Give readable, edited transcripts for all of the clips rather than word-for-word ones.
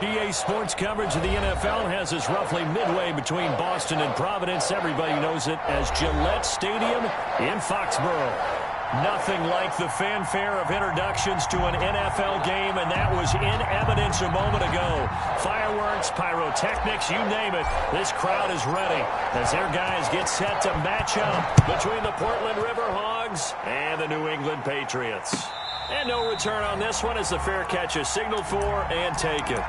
EA Sports coverage of the NFL has us roughly midway between Boston and Providence. Everybody knows it as Gillette Stadium in Foxborough. Nothing like the fanfare of introductions to an NFL game, and that was in evidence a moment ago. Fireworks, pyrotechnics, you name it. This crowd is ready as their guys get set to match up between the Portland River Hogs and the New England Patriots. And no return on this one as the fair catch is signaled for and taken.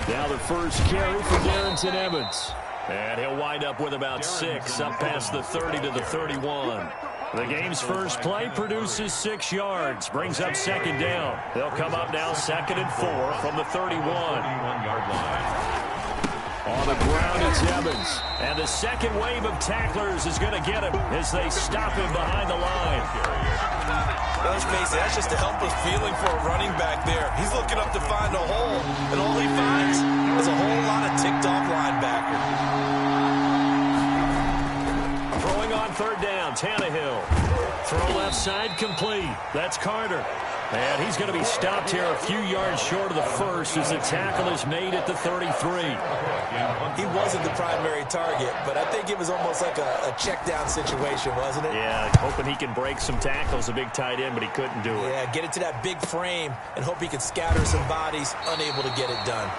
Now the first carry for Darrington Evans. And he'll wind up with about 6, up past the 30 to the 31. The game's first play produces 6 yards, brings up second down. They'll come up now 2nd and 4 from the 31-yard line. On the ground, it's Evans. And the second wave of tacklers is going to get him as they stop him behind the line. Let's face it, that's just a helpless feeling for a running back there. He's looking up to find a hole, and all he finds is a whole lot of ticked-off linebacker. Throwing on third down, Tannehill. Throw left side complete. That's Carter. And he's going to be stopped here a few yards short of the first as the tackle is made at the 33. He wasn't the primary target, but I think it was almost like a check down situation, wasn't it? Yeah, hoping he can break some tackles, a big tight end, but he couldn't do it. Yeah, get it to that big frame and hope he can scatter some bodies, unable to get it done.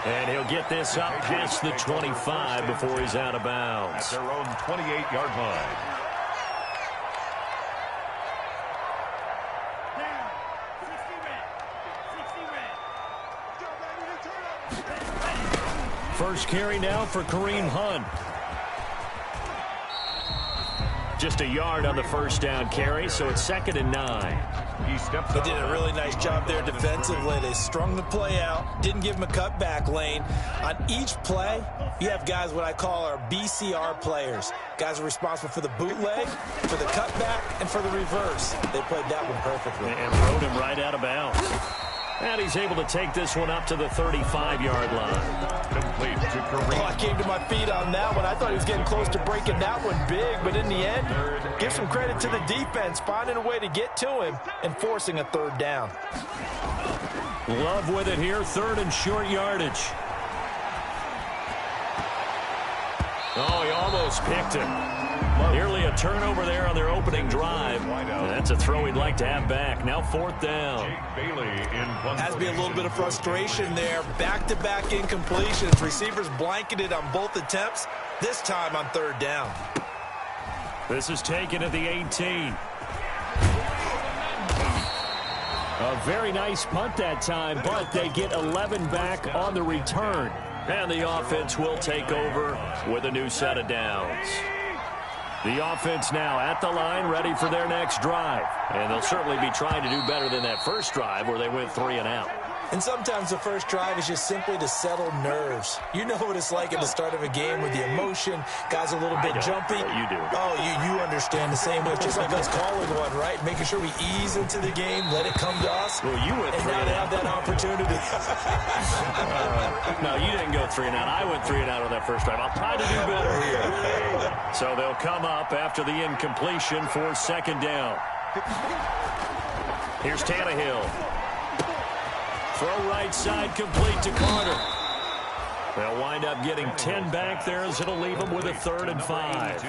And he'll get this up past the 25 before he's out of bounds. At their own 28-yard line. First carry now for Kareem Hunt. Just a yard on the first down carry, so it's 2nd and 9. They did a really nice job there defensively. They strung the play out, didn't give him a cutback lane. On each play, you have guys what I call our BCR players. Guys are responsible for the bootleg, for the cutback, and for the reverse. They played that one perfectly. And rode him right out of bounds. And he's able to take this one up to the 35-yard line. Complete to Kareem. Oh, I came to my feet on that one. I thought he was getting close to breaking that one big, but in the end, give some credit to the defense, finding a way to get to him and forcing a third down. Love with it here, 3rd and short yardage. Oh, he almost picked him. Nearly a turnover there on their opening drive. And that's a throw he'd like to have back. Now 4th down. Has to be a little bit of frustration there. Back-to-back incompletions. Receivers blanketed on both attempts, this time on 3rd down. This is taken at the 18. A very nice punt that time, but they get 11 back on the return. And the offense will take over with a new set of downs. The offense now at the line, ready for their next drive. And they'll certainly be trying to do better than that first drive where they went 3 and out. And sometimes the first drive is just simply to settle nerves. You know what it's like at the start of a game with the emotion. Guys a little bit jumpy. You do. Oh, you understand the same way. It's just like us calling one, right? Making sure we ease into the game, let it come to us. Well, you went 3 and and out. Have that opportunity. No, you didn't go 3 and out. I went 3 and out on that first drive. I'll try to do better here. So they'll come up after the incompletion for 2nd down. Here's Tannehill. Throw right side complete to Carter. They'll wind up getting 10 back there as it'll leave them with a 3rd and 5.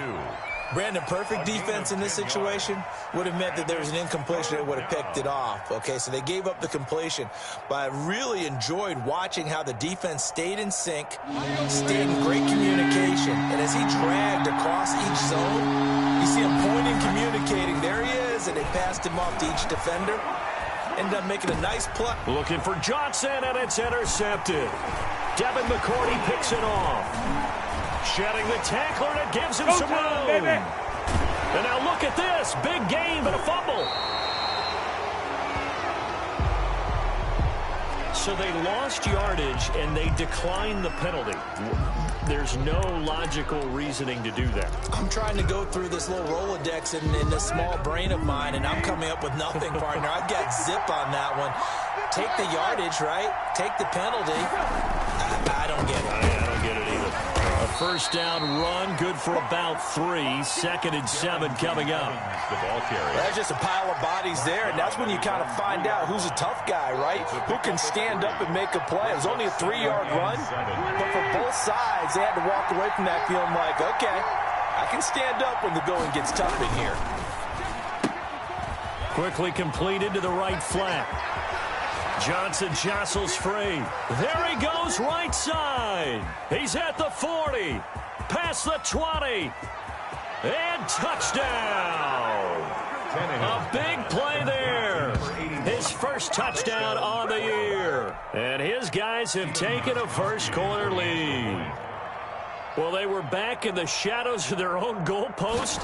Brandon, perfect defense in this situation would have meant that there was an incompletion that would have picked it off. Okay, so they gave up the completion. But I really enjoyed watching how the defense stayed in sync, stayed in great communication. And as he dragged across each zone, you see him pointing, communicating. There he is, and they passed him off to each defender. Ended up making a nice play. Looking for Johnson, and it's intercepted. Devin McCourty picks it off. Shedding the tackler, and it gives him some room. Baby. And now look at this. Big gain, but a fumble. So they lost yardage, and they declined the penalty. There's no logical reasoning to do that. I'm trying to go through this little Rolodex in this small brain of mine, and I'm coming up with nothing, partner. I've got zip on that one. take the yardage, right? Take the penalty. I don't get it. I don't get it either. A first down run, good for about 3. 2nd and 7 coming up. The ball carrier. That's just a pile of bodies there, and that's when you kind of find out who's a tough guy, right? Who can stand up and make a play. It was only a 3-yard run, but for both sides, they had to walk away from that feeling like, okay, I can stand up when the going gets tough in here. Quickly completed to the right flat. Johnson jostles free. There he goes, right side. He's at the 40. Past the 20. And touchdown. A big play there. His first touchdown on the year. And his guys have taken a first-quarter lead. Well, they were back in the shadows of their own goalpost,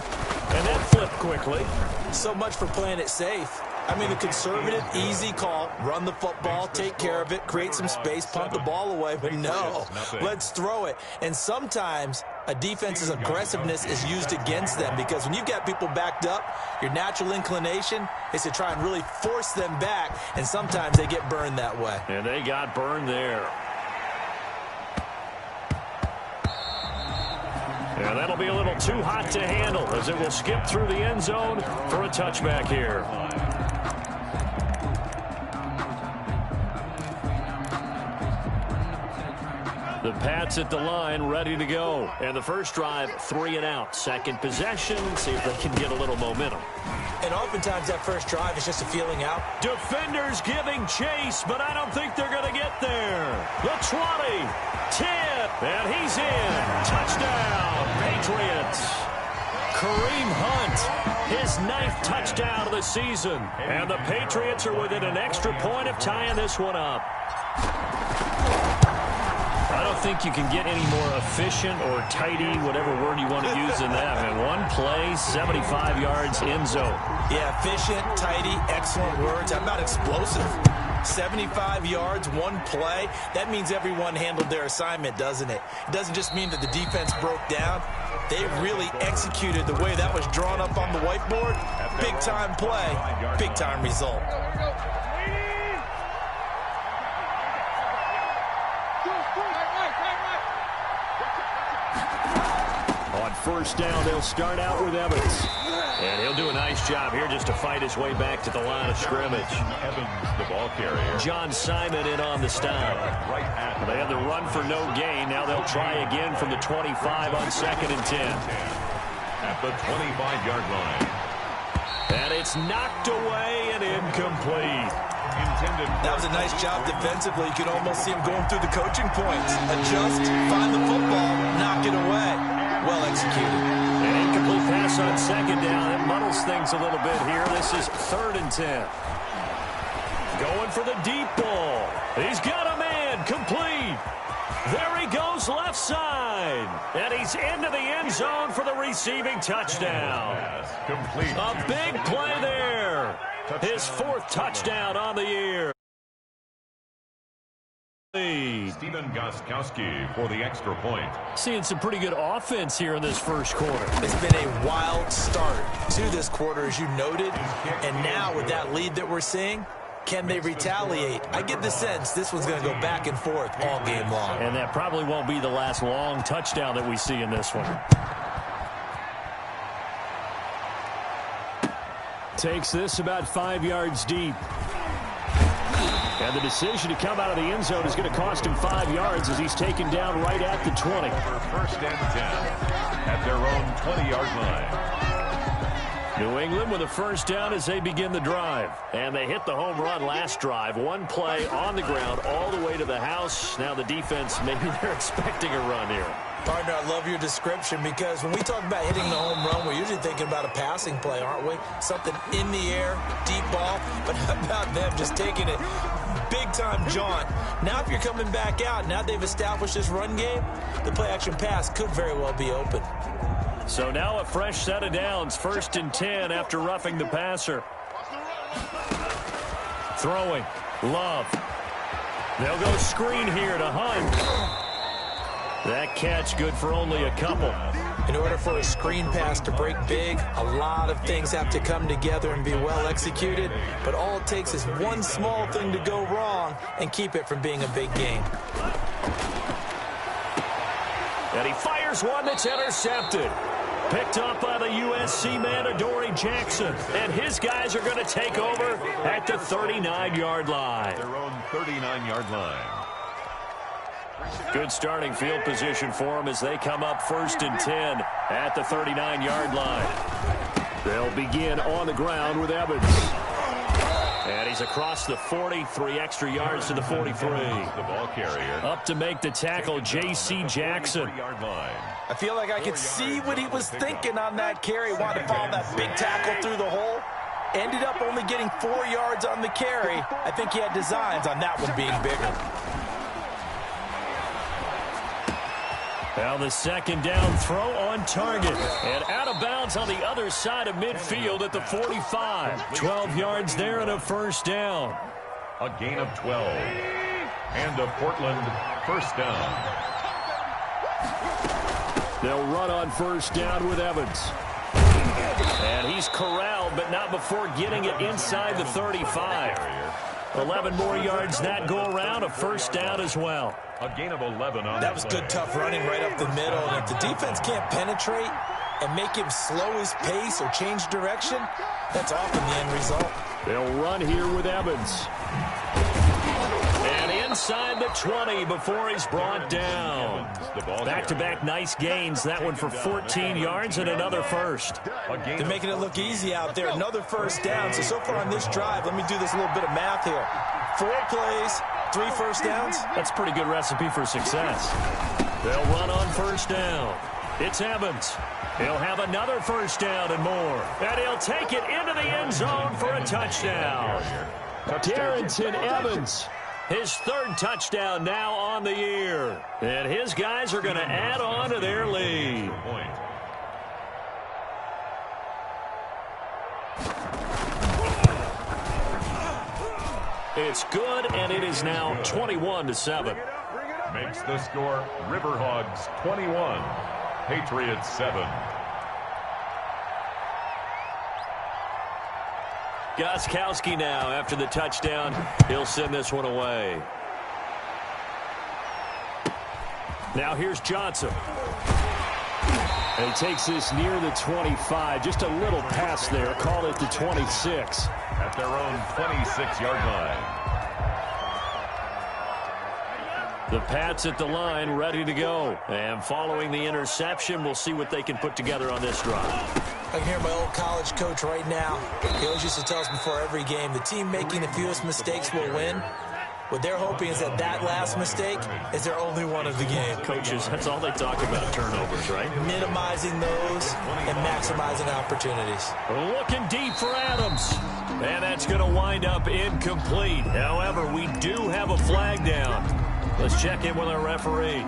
and that flipped quickly. So much for playing it safe. I mean, the conservative, easy call, run the football, take care of it, create some space, punt the ball away. But no, let's throw it. And sometimes a defense's aggressiveness is used against them because when you've got people backed up, your natural inclination is to try and really force them back, and sometimes they get burned that way. And they got burned there. And that'll be a little too hot to handle as it will skip through the end zone for a touchback here. The Pats at the line, ready to go. And the first drive, 3 and out. Second possession, see if they can get a little momentum. And oftentimes that first drive is just a feeling out. Defenders giving chase, but I don't think they're going to get there. The 20, 10, and he's in. Touchdown, Patriots. Kareem Hunt, his 9th touchdown of the season. And the Patriots are within an extra point of tying this one up. I don't think you can get any more efficient or tidy, whatever word you want to use in that. And one play, 75 yards, end zone. Yeah, efficient, tidy, excellent words. How about explosive? 75 yards, one play. That means everyone handled their assignment, doesn't it? It doesn't just mean that the defense broke down. They really executed the way that was drawn up on the whiteboard. Big-time play, big-time result. On first down, they'll start out with Evans. And he'll do a nice job here just to fight his way back to the line of scrimmage. Evans, the ball carrier. John Simon in on the stop. They had the run for no gain. Now they'll try again from the 25 on 2nd and 10. At the 25-yard line. And it's knocked away and incomplete. That was a nice job defensively. You can almost see him going through the coaching points. Adjust, find the football, knock it away. Well executed. An incomplete pass on 2nd down. It muddles things a little bit here. This is 3rd and 10. Going for the deep ball. He's got a man. Complete. There he goes left side. And he's into the end zone for the receiving touchdown. Complete. A big play there. His 4th touchdown on the year. Stephen Gostkowski for the extra point. Seeing some pretty good offense here in this first quarter. It's been a wild start to this quarter, as you noted. And now with that lead that we're seeing, can they retaliate? I get the sense this one's going to go back and forth all game long. And that probably won't be the last long touchdown that we see in this one. Takes this about 5 yards deep. And the decision to come out of the end zone is going to cost him 5 yards as he's taken down right at the 20. First and 10 at their own 20-yard line. New England with a first down as they begin the drive. And they hit the home run last drive. One play on the ground all the way to the house. Now the defense, maybe they're expecting a run here. Partner, I love your description because when we talk about hitting the home run, we're usually thinking about a passing play, aren't we? Something in the air, deep ball. But how about them just taking it big-time jaunt? Now if you're coming back out, now they've established this run game, the play-action pass could very well be open. So now a fresh set of downs, 1st and 10 after roughing the passer. Throwing, Love. They'll go screen here to Hunt. That catch good for only a couple. In order for a screen pass to break big, a lot of things have to come together and be well executed, but all it takes is one small thing to go wrong and keep it from being a big game. And he fires one that's intercepted. Picked up by the USC man, Adoree Jackson. And his guys are going to take over at the 39-yard line. Their own 39-yard line. Good starting field position for them as they come up 1st and 10 at the 39-yard line. They'll begin on the ground with Evans. And he's across the 40, 3 extra yards to the 43. The ball carrier. Up to make the tackle, J.C. Jackson. I feel like I could see what he was thinking on that carry. Wanted to follow that big tackle through the hole. Ended up only getting 4 yards on the carry. I think he had designs on that one being bigger. Now the second down throw on target. And out of bounds on the other side of midfield at the 45. 12 yards there and a first down. A gain of 12. And a Portland first down. They'll run on first down with Evans. And he's corralled, but not before getting it inside the 35. 11 more yards that go around, a first down as well. A gain of 11 on that was good, tough running right up the middle. And if the defense can't penetrate and make him slow his pace or change direction, that's often the end result. They'll run here with Evans. And inside the 20 before he's brought down. Back-to-back nice gains. That one for 14 yards and another first. They're making it look easy out there. Another first down. So far on this drive, let me do this little bit of math here. 4 plays, 3 first downs. That's a pretty good recipe for success. They'll run on first down. It's Evans. He'll have another first down and more. And he'll take it into the end zone for a touchdown. Darrington Evans. His 3rd touchdown now on the year. And his guys are going to add on to their lead. It's good, and it is now 21-7. Makes the score Riverhogs 21, Patriots 7. Gostkowski now after the touchdown. He'll send this one away. Now here's Johnson. And he takes this near the 25. Just a little pass there. Call it the 26. At their own 26-yard line. The Pats at the line, ready to go. And following the interception, we'll see what they can put together on this drive. I can hear my old college coach right now. He always used to tell us before every game, the team making the fewest mistakes will win. What they're hoping is that last mistake is their only one of the game. Coaches, that's all they talk about, turnovers, right? Minimizing those and maximizing opportunities. Looking deep for Adams. And that's going to wind up incomplete. However, we do have a flag down. Let's check in with our referee.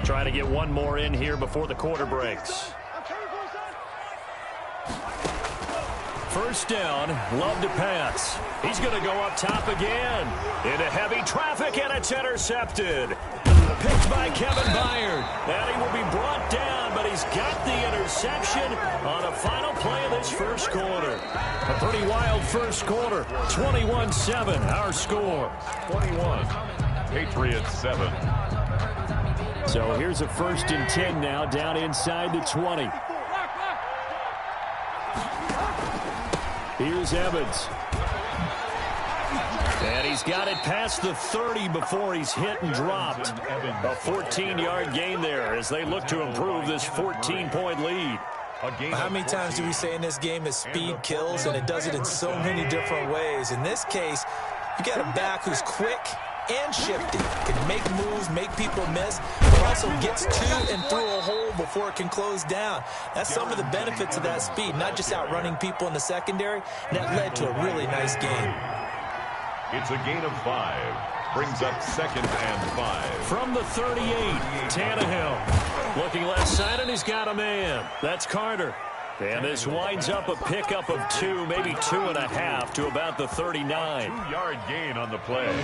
Trying to get one more in here before the quarter breaks. First down, Love to pass. He's going to go up top again. Into heavy traffic, and it's intercepted. Picked by Kevin Byard. And he will be brought down, but he's got the interception on a final play of this first quarter. A pretty wild first quarter. 21-7, our score. 21, Patriots 7. So here's a 1st and 10 now, down inside the 20. Here's Evans. And he's got it past the 30 before he's hit and dropped. A 14-yard gain there as they look to improve this 14-point lead. How many times do we say in this game that speed kills, and it does it in so many different ways? In this case, you got a back who's quick and shifty, can make moves, make people miss, but also gets to and through a hole before it can close down. That's some of the benefits of that speed, not just outrunning people in the secondary, and that led to a really nice game. It's a gain of 5. Brings up 2nd and 5. From the 38, Tannehill. Looking left side, and he's got a man. That's Carter. And this winds up a pickup of 2, maybe 2.5 to about the 39. 2-yard gain on the play.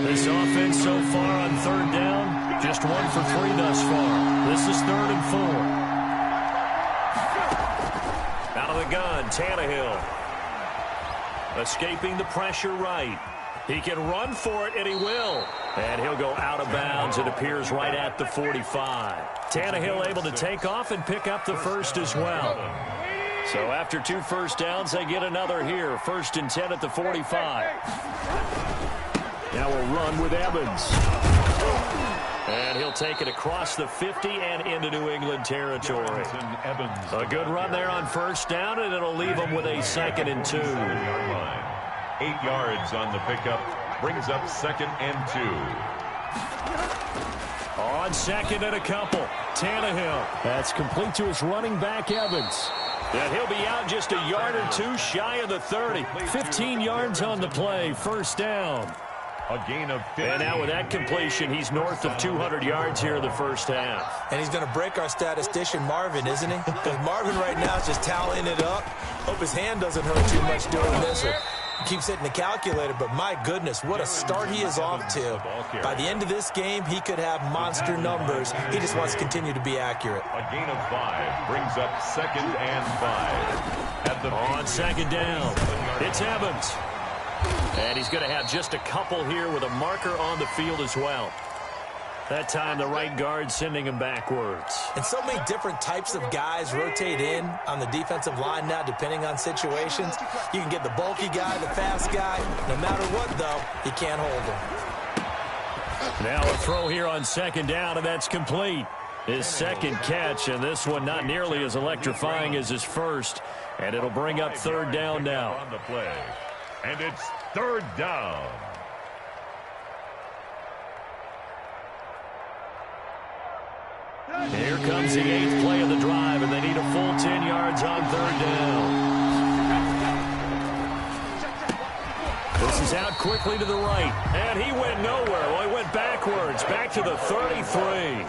This offense so far on third down, just 1 for 3 thus far. This is 3rd and 4. Out of the gun, Tannehill. Escaping the pressure right. He can run for it, and he will. And he'll go out of bounds. It appears right at the 45. Tannehill able to take off and pick up the first as well. So after 2 first downs, they get another here. 1st and 10 at the 45. Now a run with Evans. And he'll take it across the 50 and into New England territory. A good run there on 1st down, and it'll leave them with a 2nd and 2. 8 yards on the pickup. Brings up 2nd and 2. On 2nd and a couple. Tannehill. That's complete to his running back, Evans. And he'll be out just a yard or 2 shy of the 30. 15 yards on the play. 1st down. A gain of 50. And now with that completion, he's north of 200 yards here in the 1st half. And he's going to break our statistician, Marvin, isn't he? Because Marvin right now is just tallying it up. Hope his hand doesn't hurt too much doing this. Or keeps hitting the calculator, but my goodness, what a start he is off to. By the end of this game, he could have monster numbers. He just wants to continue to be accurate. A gain of 5 brings up 2nd and 5. On 2nd down, it's Evans. And he's going to have just a couple here with a marker on the field as well. That time the right guard sending him backwards. And so many different types of guys rotate in on the defensive line now depending on situations. You can get the bulky guy, the fast guy. No matter what, though, you can't hold him. Now a throw here on 2nd down, and that's complete. His 2nd catch, and this one not nearly as electrifying as his first. And it'll bring up 3rd down now. On the play. And it's 3rd down. Here comes the 8th play of the drive, and they need a full 10 yards on 3rd down. This is out quickly to the right, and he went nowhere. Well, he went backwards, back to the 33.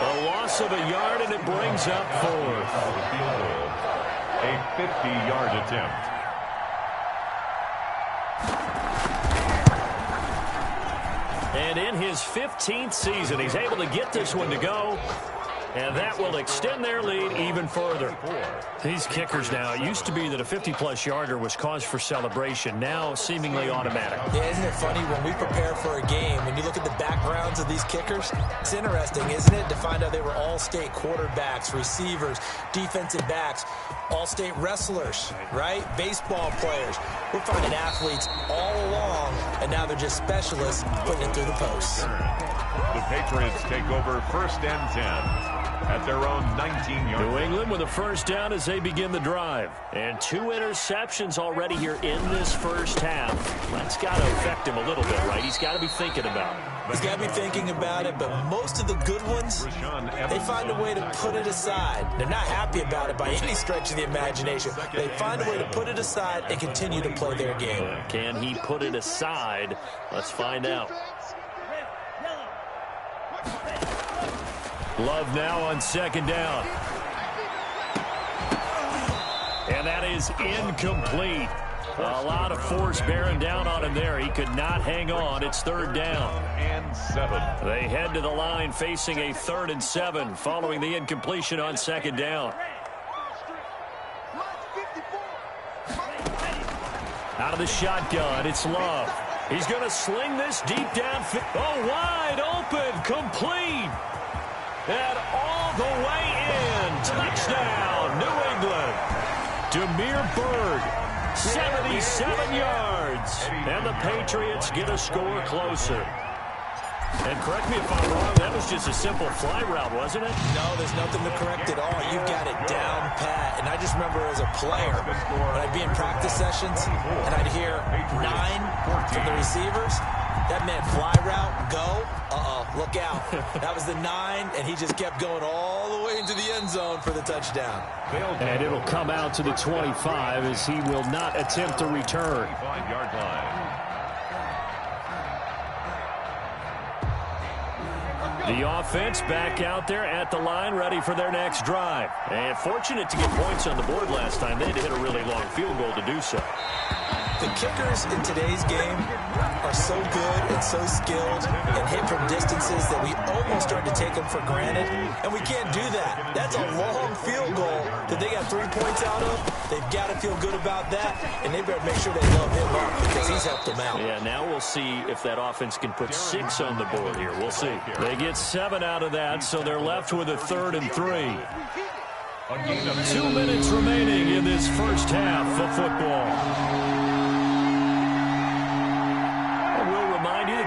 A loss of a yard, and it brings up 4th. A 50-yard attempt. And in his 15th season, he's able to get this one to go. And that will extend their lead even further. These kickers now, it used to be that a 50-plus yarder was cause for celebration. Now, seemingly automatic. Yeah, isn't it funny when we prepare for a game, when you look at the backgrounds of these kickers, it's interesting, isn't it, to find out they were all-state quarterbacks, receivers, defensive backs, all-state wrestlers, right? Baseball players. We're finding athletes all along, and now they're just specialists putting it through the posts. The Patriots take over 1st and 10. At their own 19-yard line. New England with a 1st down as they begin the drive. And 2 interceptions already here in this 1st half. That's got to affect him a little bit, right? He's got to be thinking about it. He's got to be thinking about it, but most of the good ones, they find a way to put it aside. They're not happy about it by any stretch of the imagination. They find a way to put it aside and continue to play their game. Can he put it aside? Let's find out. Love now on 2nd down. And that is incomplete. A lot of force bearing down on him there. He could not hang on. It's 3rd down. And 7. They head to the line facing a 3rd and 7 following the incompletion on 2nd down. Out of the shotgun, it's Love. He's going to sling this deep down. Oh, wide open, complete. And all the way in. Touchdown, New England. Damiere Byrd, 77 yards. And the Patriots get a score closer. And correct me if I'm wrong, that was just a simple fly route, wasn't it? No, there's nothing to correct at all. You've got it down pat. And I just remember as a player, when I'd be in practice sessions, and I'd hear 9 from the receivers, that meant fly route, go, look out. That was the 9, and he just kept going all the way into the end zone for the touchdown. And it'll come out to the 25 as he will not attempt to return. 25-yard line. The offense back out there at the line, ready for their next drive. And fortunate to get points on the board last time. They had to hit a really long field goal to do so. The kickers in today's game are so good and so skilled and hit from distances that we almost start to take them for granted, and we can't do that. That's a long field goal that they got 3 points out of. They've got to feel good about that, and they better make sure they load him up because he's helped them out. Yeah, now we'll see if that offense can put 6 on the board here. We'll see. They get 7 out of that, so they're left with a 3rd and 3. 2 minutes remaining in this first half of football.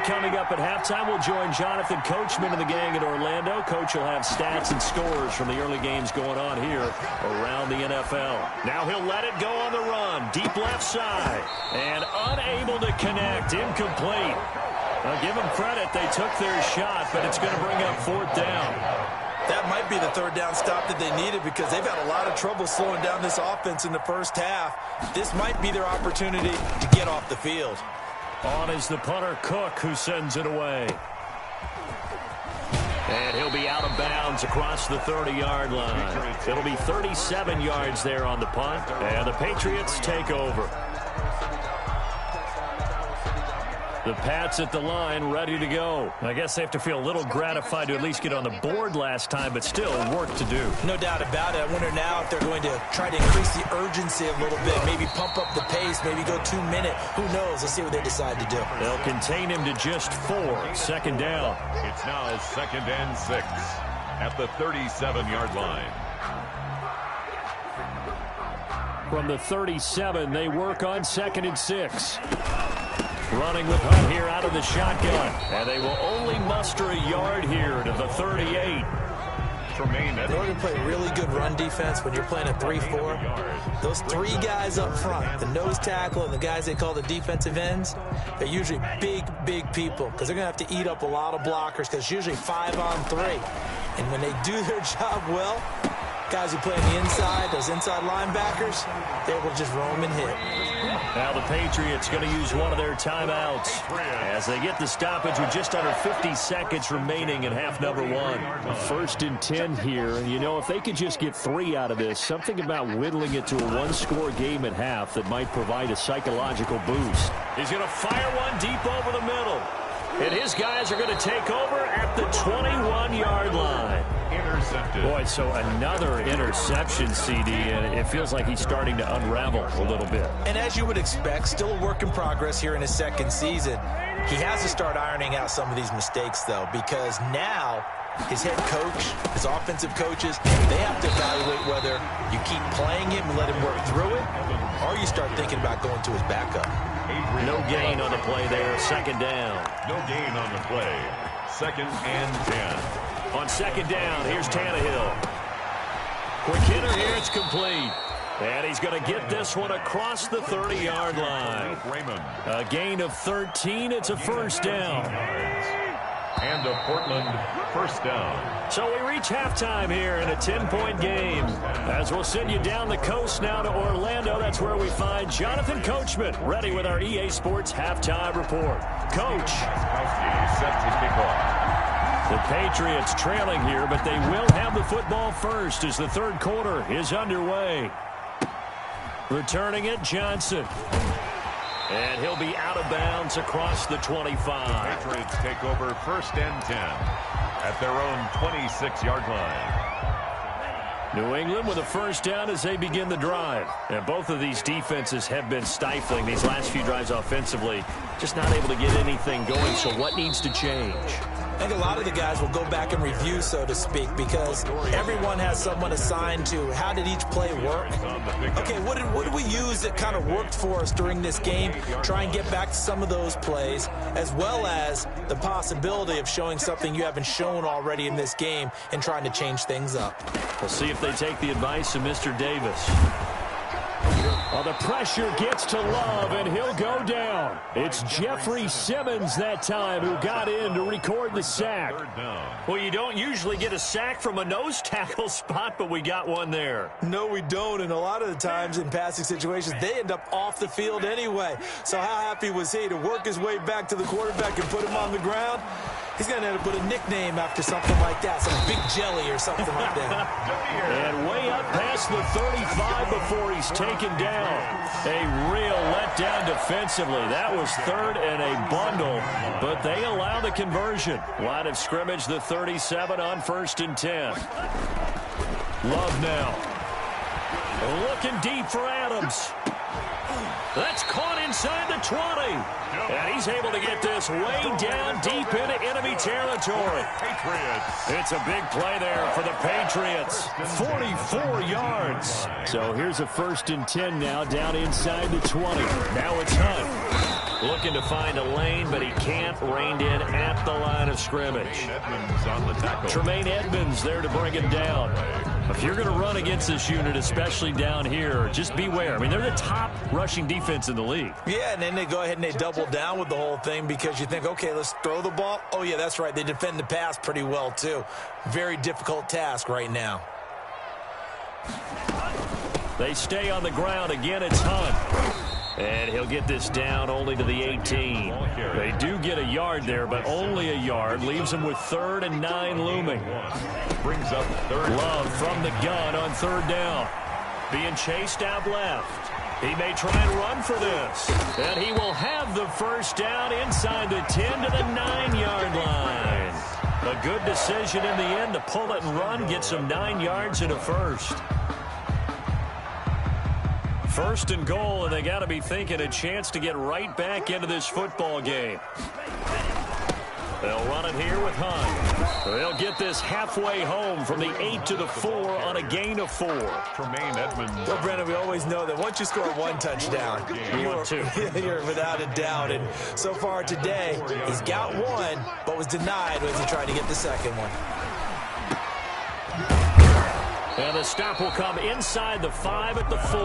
Coming up at halftime, we'll join Jonathan Coachman and the gang in Orlando. Coach will have stats and scores from the early games going on here around the NFL. Now he'll let it go on the run. Deep left side. And unable to connect. Incomplete. I'll give them credit. They took their shot, but it's going to bring up 4th down. That might be the 3rd down stop that they needed because they've had a lot of trouble slowing down this offense in the first half. This might be their opportunity to get off the field. On is the punter, Cook, who sends it away. And he'll be out of bounds across the 30-yard line. It'll be 37 yards there on the punt, and the Patriots take over. The Pats at the line, ready to go. I guess they have to feel a little gratified to at least get on the board last time, but still work to do. No doubt about it. I wonder now if they're going to try to increase the urgency a little bit, maybe pump up the pace, maybe go 2 minute. Who knows? Let's see what they decide to do. They'll contain him to just 4. 2nd down. It's now 2nd and 6 at the 37-yard line. From the 37, they work on 2nd and 6. Running with Hunt here out of the shotgun. And they will only muster a yard here to the 38. They want to play really good run defense when you're playing a 3-4. Those 3 guys up front, the nose tackle and the guys they call the defensive ends, they're usually big, big people because they're going to have to eat up a lot of blockers because it's usually 5 on 3. And when they do their job well, guys who play on the inside, those inside linebackers, they will just roam and hit. Now the Patriots going to use one of their timeouts as they get the stoppage with just under 50 seconds remaining in half number 1. 1st and 10 here. And, you know, if they could just get 3 out of this, something about whittling it to a 1-score game at half that might provide a psychological boost. He's going to fire one deep over the middle. And his guys are going to take over at the 21-yard line. Intercepted. Boy, so another interception, CD, and it feels like he's starting to unravel a little bit. And as you would expect, still a work in progress here in his 2nd season. He has to start ironing out some of these mistakes, though, because now his head coach, his offensive coaches, they have to evaluate whether you keep playing him and let him work through it, or you start thinking about going to his backup. No gain on the play there. 2nd down. No gain on the play. 2nd and 10. On 2nd down, here's Tannehill. Quick hitter here, it's complete. And he's going to get this one across the 30-yard line. A gain of 13, it's a 1st down. And a Portland 1st down. So we reach halftime here in a 10-point game. As we'll send you down the coast now to Orlando, that's where we find Jonathan Coachman, ready with our EA Sports halftime report. Coach. Set to kick off. The Patriots trailing here, but they will have the football first as the 3rd quarter is underway. Returning it, Johnson. And he'll be out of bounds across the 25. Patriots take over 1st and 10 at their own 26-yard line. New England with a 1st down as they begin the drive. And both of these defenses have been stifling these last few drives offensively. Just not able to get anything going, so what needs to change? I think a lot of the guys will go back and review, so to speak, because everyone has someone assigned to how did each play work. Okay, what did we use that kind of worked for us during this game? Try and get back to some of those plays, as well as the possibility of showing something you haven't shown already in this game and trying to change things up. We'll see if they take the advice of Mr. Davis. Well, the pressure gets to Love, and he'll go down. It's Jeffrey Simmons that time who got in to record the sack. Well, you don't usually get a sack from a nose tackle spot, but we got one there. No, we don't, and a lot of the times in passing situations, they end up off the field anyway. So how happy was he to work his way back to the quarterback and put him on the ground? He's going to have to put a nickname after something like that, some Big Jelly or something like that. And way up past the 35 before he's taken down. A real letdown defensively. That was third and a bundle, but they allow the conversion. Line of scrimmage, the 37 on 1st and 10. Love now. Looking deep for Adams. That's caught inside the 20. And he's able to get this way down deep into enemy territory. It's a big play there for the Patriots. 44 yards. So here's a 1st and 10 now down inside the 20. Now it's Hunt. Looking to find a lane, but he can't. Reined in at the line of scrimmage. Tremaine Edmonds there to bring him down. If you're going to run against this unit, especially down here, just beware. I mean, they're the top rushing defense in the league. Yeah, and then they go ahead and they double down with the whole thing because you think, okay, let's throw the ball. Oh, yeah, that's right. They defend the pass pretty well, too. Very difficult task right now. They stay on the ground. Again, it's Hunt. And he'll get this down only to the 18. They do get a yard there, but only a yard. Leaves them with 3rd and 9 looming. Brings up 3rd. Love from the gun on 3rd down. Being chased out left. He may try and run for this. And he will have the 1st down inside the 10 to the 9-yard line. A good decision in the end to pull it and run. Get some 9 yards and a 1st. 1st and goal, and they got to be thinking a chance to get right back into this football game. They'll run it here with Hunt. They'll get this halfway home from the 8 to the 4 on a gain of 4. Tremaine Edmonds. Well, Brendan, we always know that once you score 1 touchdown, you're without a doubt. And so far today, he's got 1, but was denied as he tried to get the 2nd one. And the stop will come inside the 5 at the 4.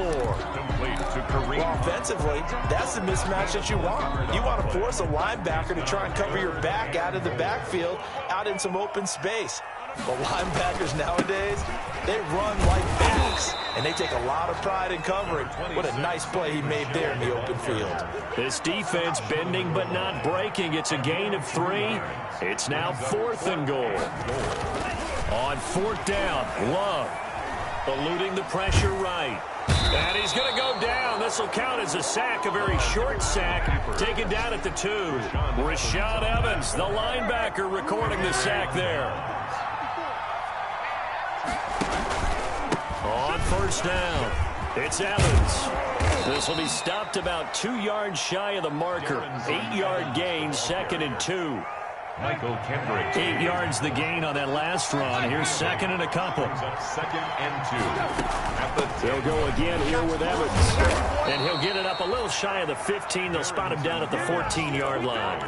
Complete to Kareem. Well, offensively, that's the mismatch that you want. You want to force a linebacker to try and cover your back out of the backfield, out in some open space. But linebackers nowadays, they run like backs, and they take a lot of pride in covering. What a nice play he made there in the open field. This defense bending but not breaking. It's a gain of 3. It's now 4th and goal. On 4th down, Love eluding the pressure right. And he's going to go down. This will count as a sack, a very short sack, taken down at the 2. Rashad Evans, the linebacker, recording the sack there. On 1st down, it's Evans. This will be stopped about 2 yards shy of the marker. 8-yard gain, 2nd and 2. Michael Kendrick. 8 yards the gain on that last run. Here's 2nd and a couple. 2nd and 2. They'll go again here with Evans. And he'll get it up a little shy of the 15. They'll spot him down at the 14-yard line.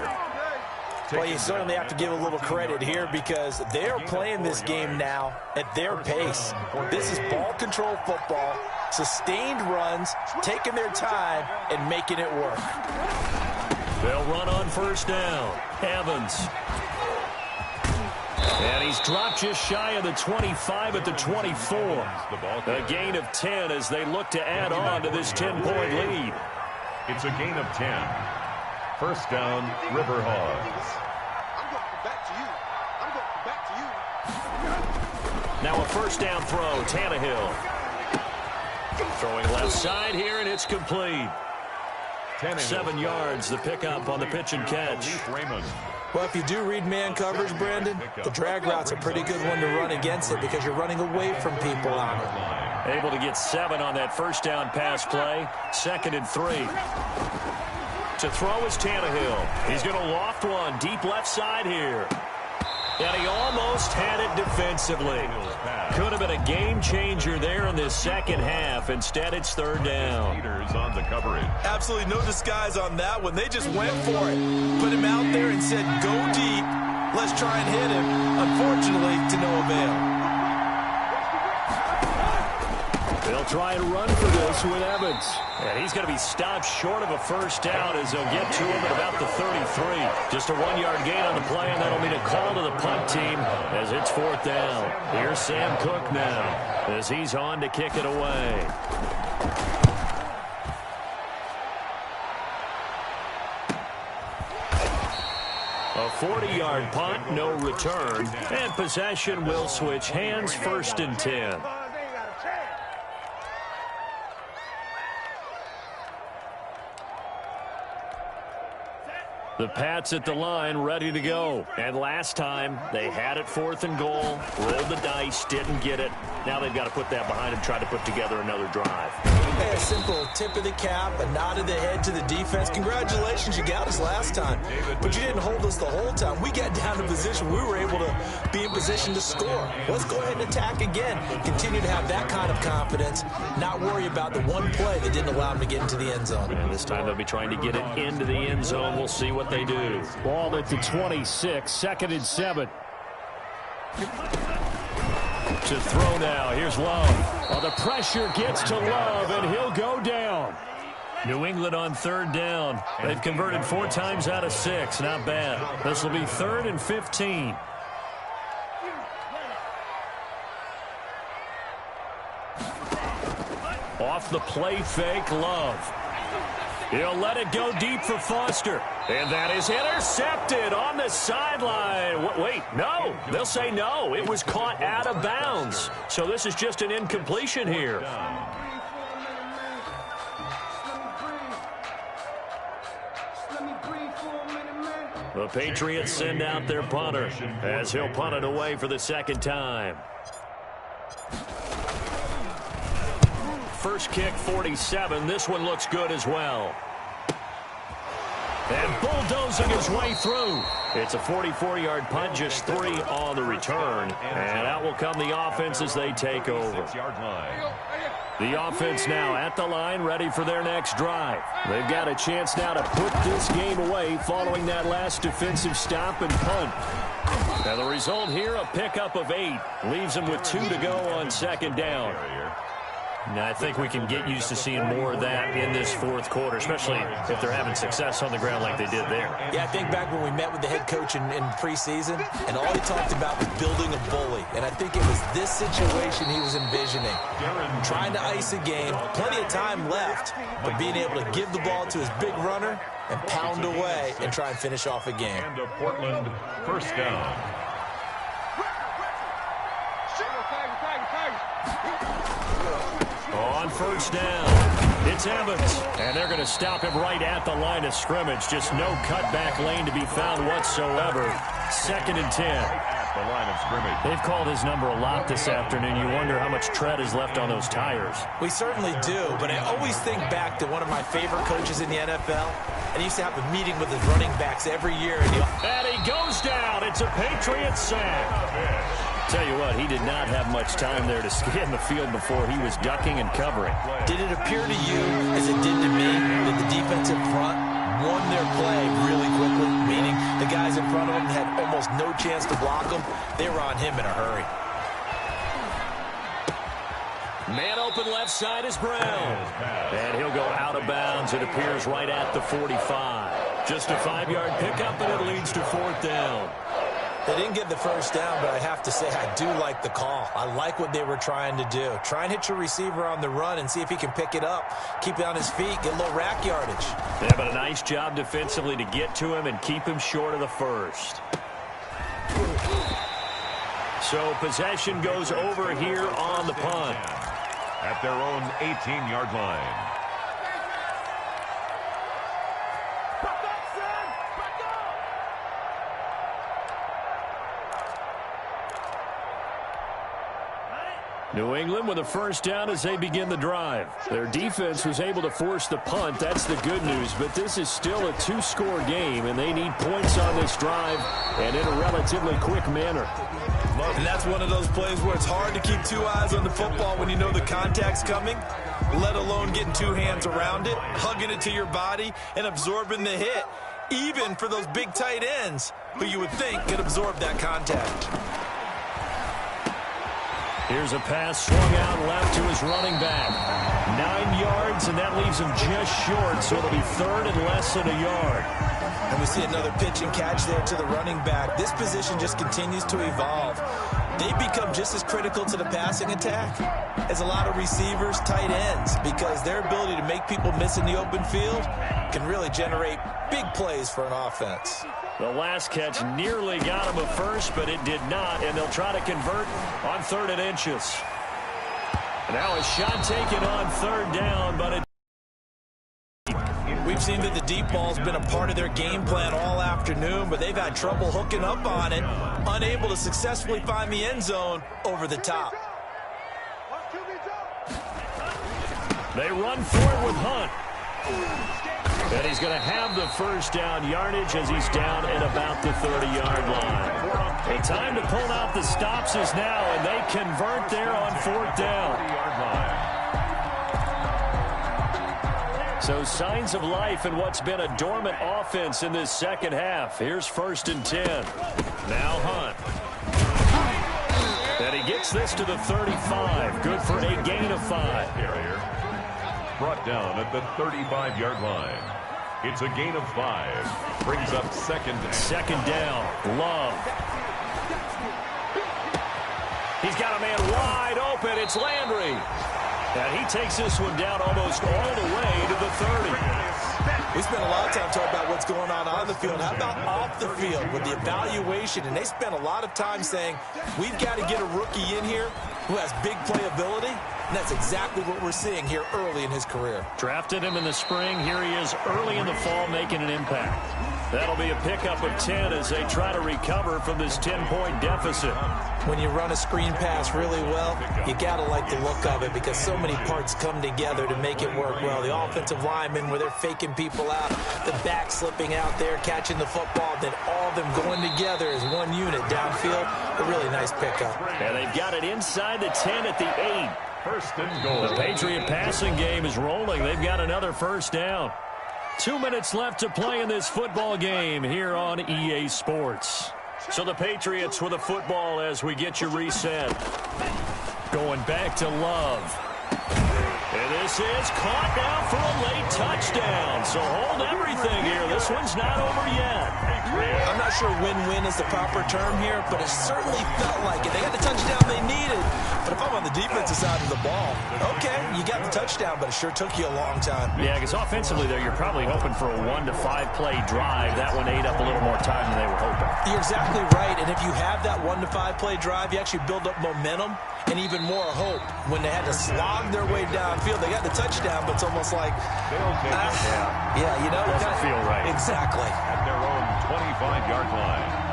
Well, you certainly have to give a little credit here because they're playing this game now at their pace. This is ball control football, sustained runs, taking their time, and making it work. They'll run on 1st down. Evans. And he's dropped just shy of the 25 at the 24. A gain of 10 as they look to add on to this 10-point lead. It's a gain of 10. 1st down, River Hogs. Now a 1st down throw, Tannehill. Throwing left side here, and it's complete. 7 yards, the pickup on the pitch and catch. Well, if you do read man coverage, Brandon, the drag route's a pretty good one to run against it because you're running away from people on it. Able to get 7 on that 1st down pass play. 2nd and 3. To throw is Tannehill. He's going to loft one deep left side here. And he almost had it defensively. Could have been a game changer there in this 2nd half. Instead, it's 3rd down. On the coverage. Absolutely no disguise on that one. They just went for it. Put him out there and said, go deep. Let's try and hit him. Unfortunately, to no avail. They'll try and run for this with Evans. And he's going to be stopped short of a first down as they'll get to him at about the 33. Just a 1-yard gain on the play, and that'll mean a call to the punt team as it's 4th down. Here's Sam Cook now as he's on to kick it away. A 40-yard punt, no return, and possession will switch hands, 1st and 10. The Pats at the line, ready to go. And last time, they had it 4th and goal, rolled the dice, didn't get it. Now they've got to put that behind them, try to put together another drive. Hey, a simple tip of the cap, a nod of the head to the defense. Congratulations, you got us last time. But you didn't hold us the whole time. We got down to position. We were able to be in position to score. Let's go ahead and attack again. Continue to have that kind of confidence, not worry about the one play that didn't allow them to get into the end zone. And this time they'll be trying to get it into the end zone. We'll see what they do. Ball at the 26, 2nd and 7. To throw now. Here's Love. Well, the pressure gets to Love, and he'll go down. New England on 3rd down. They've converted 4 times out of 6. Not bad. This will be 3rd and 15. Off the play fake, Love. He'll let it go deep for Foster. And that is intercepted on the sideline. Wait, no. They'll say no. It was caught out of bounds. So this is just an incompletion here. The Patriots send out their punter as he'll punt it away for the 2nd time. First kick, 47. This one looks good as well. And bulldozing his way through. It's a 44-yard punt, just 3 on the return. And out will come the offense as they take over. The offense now at the line, ready for their next drive. They've got a chance now to put this game away following that last defensive stop and punt. And the result here, a pickup of 8. Leaves them with 2 to go on 2nd down. Now, I think we can get used to seeing more of that in this 4th quarter, especially if they're having success on the ground like they did there. Yeah, I think back when we met with the head coach in preseason, and all he talked about was building a bully. And I think it was this situation he was envisioning. Trying to ice a game, plenty of time left, but being able to give the ball to his big runner and pound away and try and finish off a game. And a Portland 1st down. On 1st down, it's Evans. And they're going to stop him right at the line of scrimmage. Just no cutback lane to be found whatsoever. 2nd and 10. At the line of scrimmage. They've called his number a lot this afternoon. You wonder how much tread is left on those tires. We certainly do, but I always think back to one of my favorite coaches in the NFL. And he used to have a meeting with his running backs every year. And he goes down. It's a Patriots sack. Tell you what, he did not have much time there to scan the field before he was ducking and covering. Did it appear to you, as it did to me, that the defensive front won their play really quickly? Meaning the guys in front of them had almost no chance to block them. They were on him in a hurry. Man open left side is Brown. And he'll go out of bounds. It appears right at the 45. Just a 5-yard pickup, and it leads to 4th down. They didn't get the first down, but I have to say I do like the call. I like what they were trying to do. Try and hit your receiver on the run and see if he can pick it up. Keep it on his feet, get a little rack yardage. Yeah, but a nice job defensively to get to him and keep him short of the first. So possession goes over here on the punt. At their own 18-yard line. New England with a first down as they begin the drive. Their defense was able to force the punt. That's the good news. But this is still a 2-score game, and they need points on this drive and in a relatively quick manner. And that's one of those plays where it's hard to keep 2 eyes on the football when you know the contact's coming, let alone getting 2 hands around it, hugging it to your body, and absorbing the hit, even for those big tight ends who you would think could absorb that contact. Here's a pass swung out left to his running back. 9 yards, and that leaves him just short, so it'll be third and less than a yard. And we see another pitch and catch there to the running back. This position just continues to evolve. They become just as critical to the passing attack as a lot of receivers, tight ends, because their ability to make people miss in the open field can really generate big plays for an offense. The last catch nearly got him a first, but it did not, and they'll try to convert on 3rd and inches. Now a shot taken on 3rd down, but it... We've seen that the deep ball's been a part of their game plan all afternoon, but they've had trouble hooking up on it, unable to successfully find the end zone over the top. They run forward with Hunt. And he's going to have the first down yardage as he's down at about the 30-yard line. The time to pull out the stops is now, and they convert there on 4th down. So signs of life in what's been a dormant offense in this second half. Here's 1st and 10. Now Hunt. And he gets this to the 35. Good for a gain of 5. Brought down at the 35-yard line. It's a gain of 5. Brings up 2nd down. 2nd down. Love. He's got a man wide open. It's Landry. And he takes this one down almost all the way to the 30. We spent a lot of time talking about what's going on the field. How about off the field with the evaluation? And they spent a lot of time saying, we've got to get a rookie in here who has big playability. And that's exactly what we're seeing here early in his career. Drafted him in the spring. Here he is early in the fall making an impact. That'll be a pickup of 10 as they try to recover from this 10-point deficit. When you run a screen pass really well, you got to like the look of it because so many parts come together to make it work well. The offensive linemen where they're faking people out, the back slipping out there, catching the football, then all of them going together as one unit downfield. A really nice pickup. And they've got it inside the 10 at the 8. 1st and goal. The Patriot passing game is rolling. They've got another first down. 2 minutes left to play in this football game here on EA Sports. So the Patriots with a football as we get you reset. Going back to Love. And this is caught now for a late touchdown. So hold everything here. This one's not over yet. I'm not sure win-win is the proper term here, but it certainly felt like it. They got the touchdown they needed. But if I'm on the defensive side of the ball, okay, you got the touchdown, but it sure took you a long time. Yeah, because offensively there, you're probably hoping for a 1 to 5 play drive. That one ate up a little more time than they were hoping. You're exactly right, and if you have that 1 to 5 play drive, you actually build up momentum and even more hope. When they had to slog their way downfield, they got the touchdown, but it's almost like, yeah, you know, doesn't feel right. Exactly. At their own 25-yard line.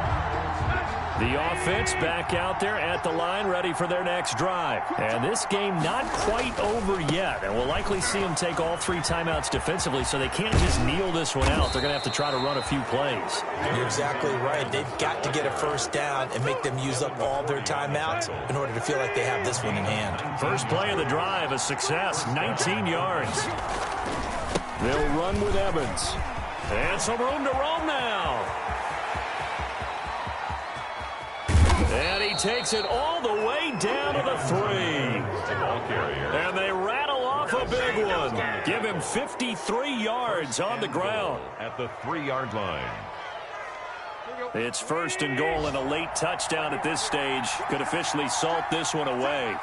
The offense back out there at the line, ready for their next drive. And this game not quite over yet. And we'll likely see them take all 3 timeouts defensively, so they can't just kneel this one out. They're going to have to try to run a few plays. You're exactly right. They've got to get a first down and make them use up all their timeouts in order to feel like they have this one in hand. First play of the drive, a success, 19 yards. They'll run with Evans. And some room to roam now. And he takes it all the way down to the 3. And they rattle off a big one. Give him 53 yards on the ground. At the 3-yard line. It's 1st and goal and a late touchdown at this stage. Could officially salt this one away.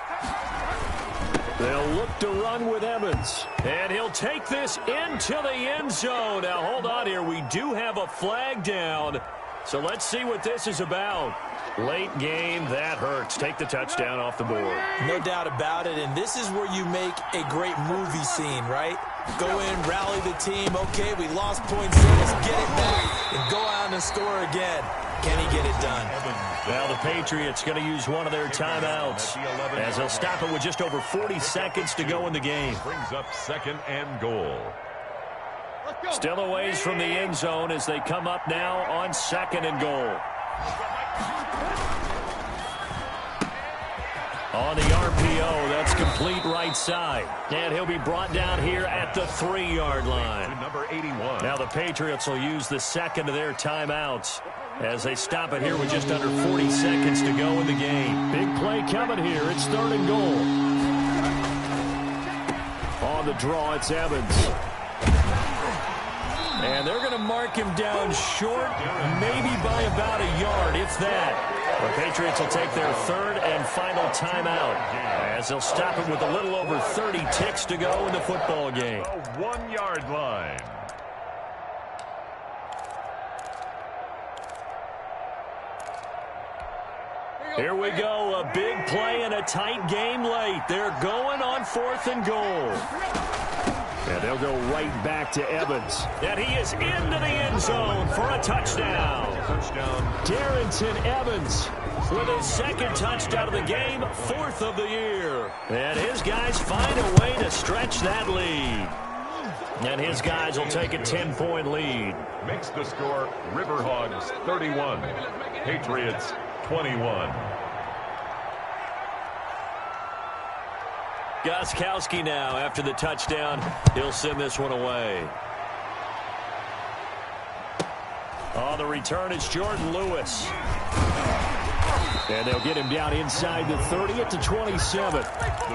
They'll look to run with Evans. And he'll take this into the end zone. Now, hold on here. We do have a flag down. So let's see what this is about. Late game, that hurts. Take the touchdown off the board. No doubt about it, and this is where you make a great movie scene, right? Go in, rally the team. Okay, we lost points, so let's get it back and go out and score again. Can he get it done? Now the Patriots going to use one of their timeouts as they'll stop it with just over 40 seconds to go in the game. Brings up 2nd and goal. Still a ways from the end zone as they come up now on 2nd and goal. On the RPO, that's complete right side. And he'll be brought down here at the 3-yard line. To number 81. Now the Patriots will use the 2nd of their timeouts as they stop it here with just under 40 seconds to go in the game. Big play coming here. It's 3rd and goal. On the draw, it's Evans. And they're going to mark him down short, maybe by about a yard, if that. The Patriots will take their 3rd and final timeout, as they'll stop it with a little over 30 ticks to go in the football game. A 1-yard line. Here we go, a big play and a tight game late. They're going on 4th and goal. And they'll go right back to Evans. And he is into the end zone for a touchdown. Darrington Evans with his 2nd touchdown of the game, 4th of the year. And his guys find a way to stretch that lead. And his guys will take a 10-point lead. Makes the score Riverhogs 31, Patriots 21. Gostkowski now after the touchdown. He'll send this one away. On the return, it's Jordan Lewis. And they'll get him down inside the 30 at the 27. The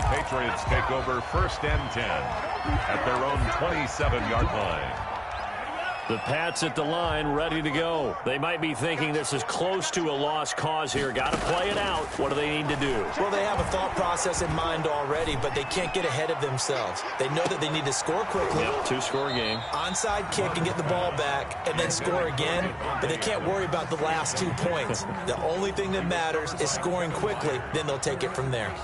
Patriots take over 1st and 10 at their own 27-yard line. The Pats at the line, ready to go. They might be thinking this is close to a lost cause here. Got to play it out. What do they need to do? Well, they have a thought process in mind already, but they can't get ahead of themselves. They know that they need to score quickly. Yep, 2-score game. Onside kick and get the ball back and then score again, but they can't worry about the last 2 points. The only thing that matters is scoring quickly, then they'll take it from there.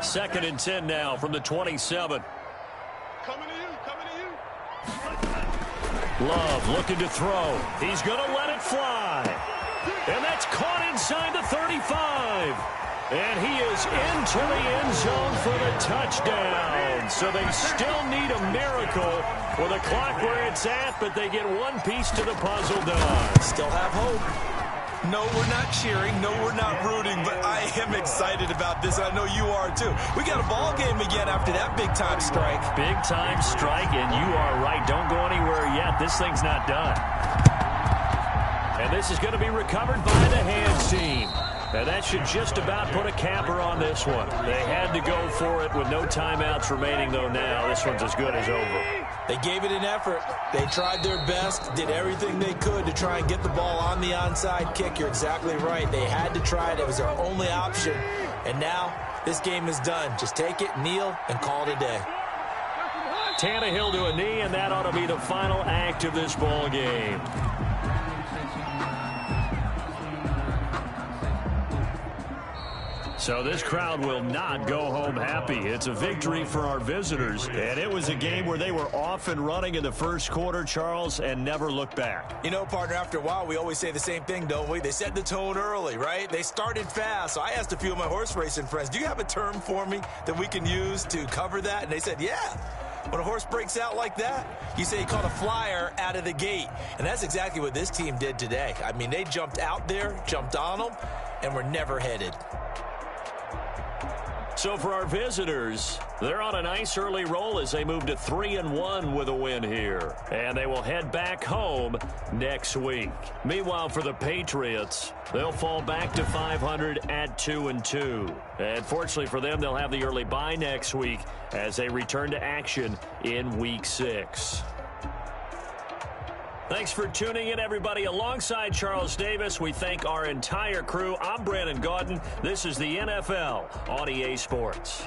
2nd and 10 now from the 27. Coming to you. Love looking to throw. He's going to let it fly. And that's caught inside the 35. And he is into the end zone for the touchdown. So they still need a miracle with a clock where it's at, but they get one piece to the puzzle done. Still have hope. No, we're not cheering. No, we're not rooting, but I am excited about this. I know you are, too. We got a ball game again after that big-time strike. Big-time strike, and you are right. Don't go anywhere yet. This thing's not done. And this is going to be recovered by the hands team. And that should just about put a capper on this one. They had to go for it with no timeouts remaining, though now. This one's as good as over. They gave it an effort. They tried their best, did everything they could to try and get the ball on the onside kick. You're exactly right. They had to try it. It was their only option. And now this game is done. Just take it, kneel, and call it a day. Tannehill to a knee, and that ought to be the final act of this ball game. So this crowd will not go home happy. It's a victory for our visitors, and it was a game where they were off and running in the first quarter, Charles, and never looked back. You know, partner, after a while, we always say the same thing, don't we? They set the tone early, right? They started fast. So I asked a few of my horse racing friends, do you have a term for me that we can use to cover that? And they said, yeah. When a horse breaks out like that, you say he caught a flyer out of the gate. And that's exactly what this team did today. I mean, they jumped out there, jumped on them, and were never headed. So for our visitors, they're on a nice early roll as they move to 3-1 with a win here. And they will head back home next week. Meanwhile, for the Patriots, they'll fall back to 500 at 2-2. And fortunately for them, they'll have the early bye next week as they return to action in Week 6. Thanks for tuning in, everybody. Alongside Charles Davis, we thank our entire crew. I'm Brandon Gaudin. This is the NFL on EA Sports.